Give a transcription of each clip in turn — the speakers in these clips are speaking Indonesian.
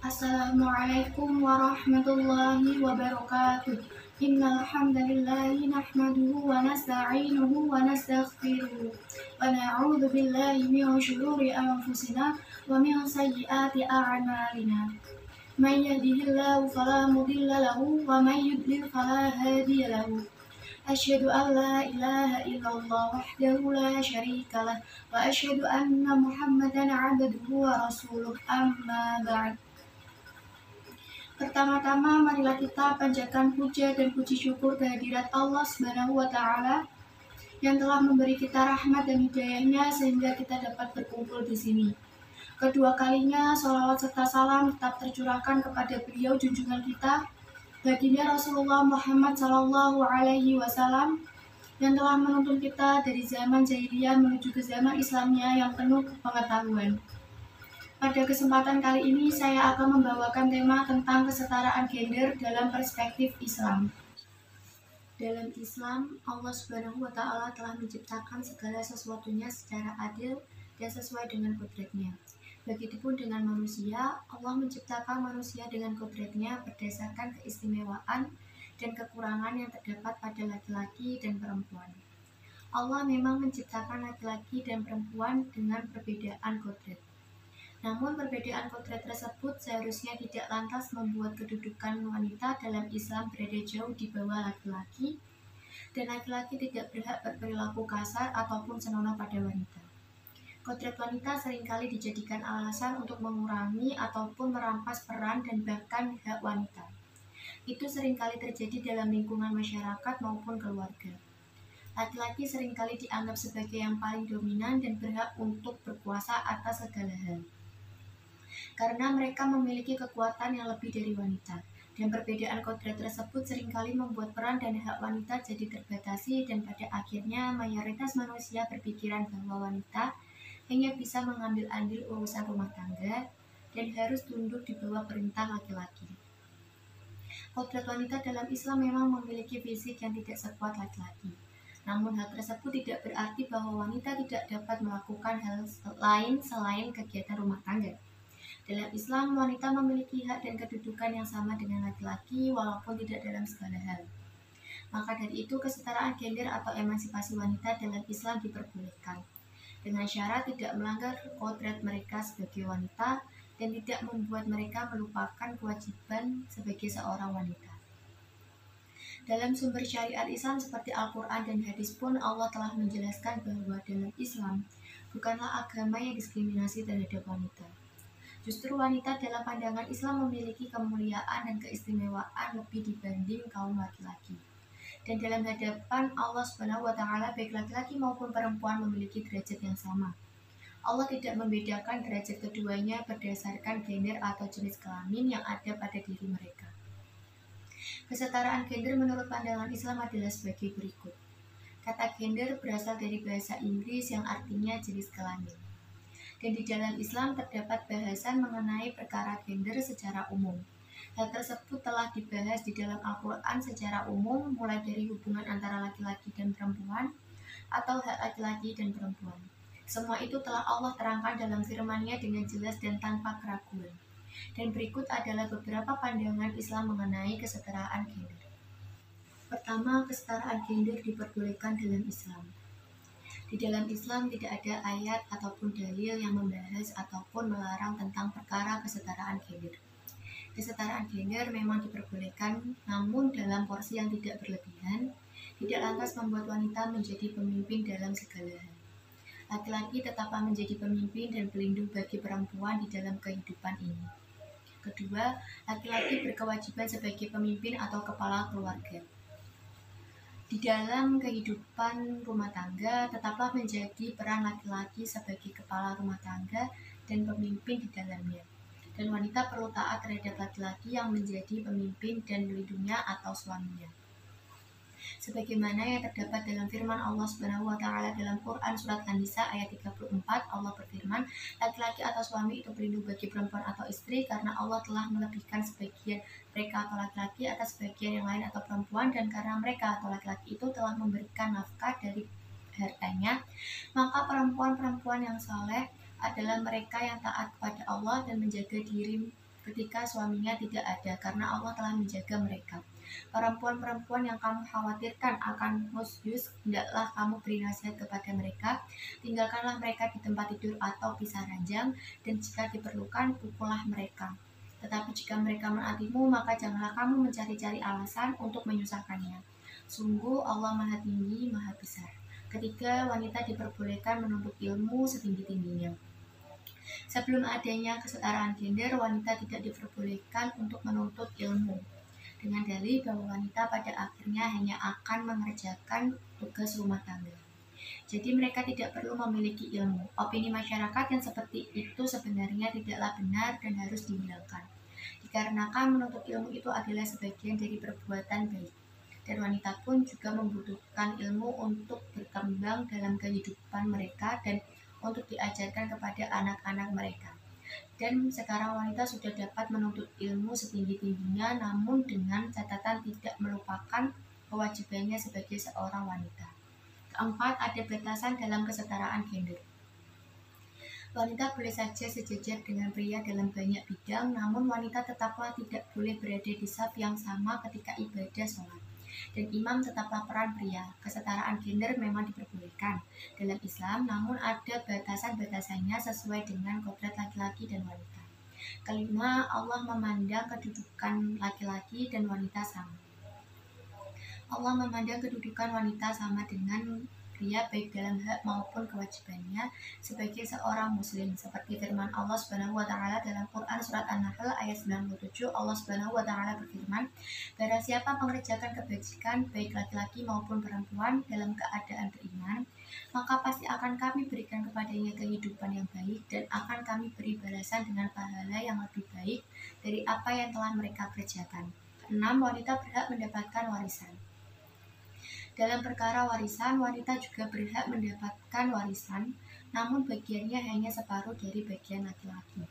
Assalamualaikum warahmatullahi wabarakatuh. Innal hamdalillahi nahmaduhu wa nasta'inuhu wa nastaghfiruh wa na'udzu billahi min shururi anfusina wa min sayyiati a'malina. May yahdihillahu fala mudilla lahu wa may yudlil fala hadiya lahu. Asyhadu an la ilaha illallah wahdahu la syarika lah wa asyhadu anna Muhammadan 'abduhu wa rasuluh. Amma ba'd. Pertama-tama, marilah kita panjatkan puja dan puji syukur kehadirat Allah Subhanahu wa Ta'ala yang telah memberi kita rahmat dan hidayahnya sehingga kita dapat berkumpul di sini. Kedua kalinya, sholawat serta salam tetap tercurahkan kepada beliau junjungan kita, baginda Rasulullah Muhammad Sallallahu Alaihi Wasallam yang telah menuntun kita dari zaman jahiliyah menuju ke zaman Islamnya yang penuh pengetahuan. Pada kesempatan kali ini saya akan membawakan tema tentang kesetaraan gender dalam perspektif Islam. Dalam Islam, Allah Subhanahu wa Ta'ala telah menciptakan segala sesuatunya secara adil dan sesuai dengan kodratnya. Begitupun dengan manusia, Allah menciptakan manusia dengan kodratnya berdasarkan keistimewaan dan kekurangan yang terdapat pada laki-laki dan perempuan. Allah memang menciptakan laki-laki dan perempuan dengan perbedaan kodrat. Namun perbedaan kodrat tersebut seharusnya tidak lantas membuat kedudukan wanita dalam Islam berada jauh di bawah laki-laki, dan laki-laki tidak berhak berperilaku kasar ataupun senonoh pada wanita. Kodrat wanita seringkali dijadikan alasan untuk mengurangi ataupun merampas peran dan bahkan hak wanita. Itu seringkali terjadi dalam lingkungan masyarakat maupun keluarga. Laki-laki seringkali dianggap sebagai yang paling dominan dan berhak untuk berkuasa atas segala hal, karena mereka memiliki kekuatan yang lebih dari wanita, dan perbedaan kodrat tersebut seringkali membuat peran dan hak wanita jadi terbatasi, dan pada akhirnya mayoritas manusia berpikiran bahwa wanita hanya bisa mengambil andil urusan rumah tangga dan harus tunduk di bawah perintah laki-laki. Kodrat wanita dalam Islam memang memiliki fisik yang tidak sekuat laki-laki. Namun hal tersebut tidak berarti bahwa wanita tidak dapat melakukan hal lain selain kegiatan rumah tangga. Dalam Islam, wanita memiliki hak dan kedudukan yang sama dengan laki-laki walaupun tidak dalam segala hal. Maka dari itu, kesetaraan gender atau emansipasi wanita dalam Islam diperbolehkan, dengan syarat tidak melanggar kodrat mereka sebagai wanita dan tidak membuat mereka melupakan kewajiban sebagai seorang wanita. Dalam sumber syariat Islam seperti Al-Quran dan hadis pun Allah telah menjelaskan bahwa dalam Islam bukanlah agama yang diskriminasi terhadap wanita. Justru wanita dalam pandangan Islam memiliki kemuliaan dan keistimewaan lebih dibanding kaum laki-laki. Dan dalam hadapan Allah Subhanahu wa Ta'ala, baik laki-laki maupun perempuan memiliki derajat yang sama. Allah tidak membedakan derajat keduanya berdasarkan gender atau jenis kelamin yang ada pada diri mereka. Kesetaraan gender menurut pandangan Islam adalah sebagai berikut. Kata gender berasal dari bahasa Inggris yang artinya jenis kelamin. Dan di dalam Islam terdapat bahasan mengenai perkara gender secara umum. Hal tersebut telah dibahas di dalam Al-Quran secara umum, mulai dari hubungan antara laki-laki dan perempuan atau hak laki-laki dan perempuan. Semua itu telah Allah terangkan dalam firman-Nya dengan jelas dan tanpa keraguan. Dan berikut adalah beberapa pandangan Islam mengenai kesetaraan gender. Pertama, kesetaraan gender diperbolehkan dalam Islam. Di dalam Islam tidak ada ayat ataupun dalil yang membahas ataupun melarang tentang perkara kesetaraan gender. Kesetaraan gender memang diperbolehkan, namun dalam porsi yang tidak berlebihan, tidak lantas membuat wanita menjadi pemimpin dalam segala hal. Laki-laki tetaplah menjadi pemimpin dan pelindung bagi perempuan di dalam kehidupan ini. Kedua, laki-laki berkewajiban sebagai pemimpin atau kepala keluarga. Di dalam kehidupan rumah tangga, tetaplah menjadi peran laki-laki sebagai kepala rumah tangga dan pemimpin di dalamnya. Dan wanita perlu taat terhadap laki-laki yang menjadi pemimpin dan melindunginya atau suaminya. Sebagaimana yang terdapat dalam firman Allah Subhanahu wa Ta'ala dalam Quran surat An-Nisa ayat 34, Allah berfirman, laki-laki atau suami itu pelindung bagi perempuan atau istri karena Allah telah melebihkan sebagian mereka atau laki-laki atas sebagian yang lain atau perempuan, dan karena mereka atau laki-laki itu telah memberikan nafkah dari hartanya, maka perempuan-perempuan yang saleh adalah mereka yang taat kepada Allah dan menjaga diri ketika suaminya tidak ada, karena Allah telah menjaga mereka. Perempuan-perempuan yang kamu khawatirkan akan musyus, hendaklah kamu beri nasihat kepada mereka. Tinggalkanlah mereka di tempat tidur atau pisah ranjang, dan jika diperlukan, pukullah mereka. Tetapi jika mereka menaatimu, maka janganlah kamu mencari-cari alasan untuk menyusahkannya. Sungguh Allah Maha Tinggi, Maha Besar. Ketiga, wanita diperbolehkan menuntut ilmu setinggi-tingginya. Sebelum adanya kesetaraan gender, wanita tidak diperbolehkan untuk menuntut ilmu, dengan dalih bahwa wanita pada akhirnya hanya akan mengerjakan tugas rumah tangga. Jadi mereka tidak perlu memiliki ilmu. Opini masyarakat yang seperti itu sebenarnya tidaklah benar dan harus dihilangkan. Dikarenakan menuntut ilmu itu adalah sebagian dari perbuatan baik. Dan wanita pun juga membutuhkan ilmu untuk berkembang dalam kehidupan mereka dan untuk diajarkan kepada anak-anak mereka. Dan sekarang wanita sudah dapat menuntut ilmu setinggi-tingginya, namun dengan catatan tidak melupakan kewajibannya sebagai seorang wanita. Keempat, ada batasan dalam kesetaraan gender. Wanita boleh saja sejajar dengan pria dalam banyak bidang, namun wanita tetaplah tidak boleh berada di saf yang sama ketika ibadah sholat. Dan imam tetaplah peran pria. Kesetaraan gender memang diperbolehkan dalam Islam, namun ada batasan-batasannya sesuai dengan kodrat laki-laki dan wanita. Kelima, Allah memandang kedudukan laki-laki dan wanita sama. Allah memandang kedudukan wanita sama dengan pria baik dalam hak maupun kewajibannya sebagai seorang muslim, seperti firman Allah Subhanahu wa taala dalam Quran surat An-Nahl ayat 97. Allah Subhanahu wa taala berfirman, "Barang siapa mengerjakan kebajikan baik laki-laki maupun perempuan dalam keadaan beriman, maka pasti akan kami berikan kepadanya kehidupan yang baik dan akan kami beri balasan dengan pahala yang lebih baik dari apa yang telah mereka kerjakan." 6. Wanita berhak mendapatkan warisan. Dalam perkara warisan, wanita juga berhak mendapatkan warisan, namun bagiannya hanya separuh dari bagian laki-laki.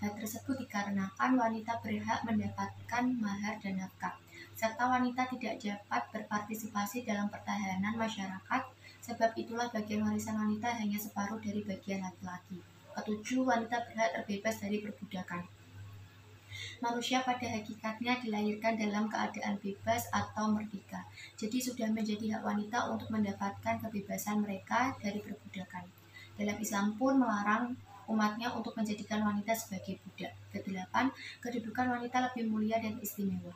Hal tersebut dikarenakan wanita berhak mendapatkan mahar dan nafkah, serta wanita tidak dapat berpartisipasi dalam pertahanan masyarakat, sebab itulah bagian warisan wanita hanya separuh dari bagian laki-laki. Ketujuh, wanita berhak terbebas dari perbudakan. Manusia pada hakikatnya dilahirkan dalam keadaan bebas atau merdeka. Jadi sudah menjadi hak wanita untuk mendapatkan kebebasan mereka dari perbudakan. Dalam Islam pun melarang umatnya untuk menjadikan wanita sebagai budak. Kedelapan, kedudukan wanita lebih mulia dan istimewa.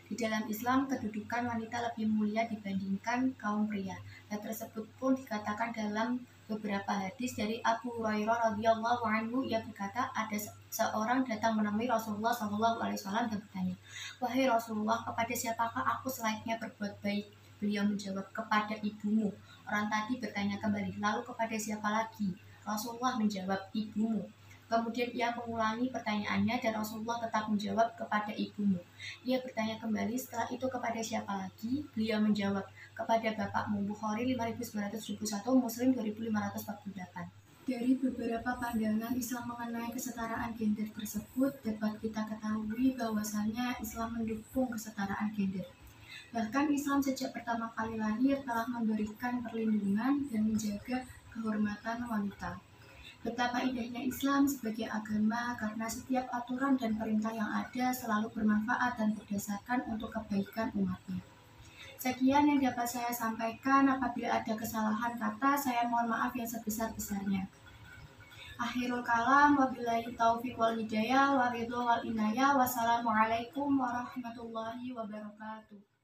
Di dalam Islam, kedudukan wanita lebih mulia dibandingkan kaum pria. Hal tersebut pun dikatakan dalam beberapa hadis dari Abu Hurairah radhiyallahu anhu. Ia berkata, ada seorang datang menemui Rasulullah SAW dan bertanya, "Wahai Rasulullah, kepada siapakah aku selayaknya berbuat baik?" Beliau menjawab, "Kepada ibumu." Orang tadi bertanya kembali, "Lalu kepada siapa lagi?" Rasulullah menjawab, "Ibumu." Kemudian ia mengulangi pertanyaannya dan Rasulullah tetap menjawab, "Kepada ibumu." Ia bertanya kembali, "Setelah itu kepada siapa lagi?" Beliau menjawab, "Kepada bapakmu." Bukhari 5971, Muslim 2548. Dari beberapa pandangan Islam mengenai kesetaraan gender tersebut, dapat kita ketahui bahwasannya Islam mendukung kesetaraan gender. Bahkan Islam sejak pertama kali lahir telah memberikan perlindungan dan menjaga kehormatan wanita. Betapa indahnya Islam sebagai agama karena setiap aturan dan perintah yang ada selalu bermanfaat dan berdasarkan untuk kebaikan umatnya. Sekian yang dapat saya sampaikan. Apabila ada kesalahan kata, saya mohon maaf yang sebesar-besarnya. Akhirul kalam, wabillahi taufiq wal hidayah, wa ridho wal inayah, wassalamualaikum warahmatullahi wabarakatuh.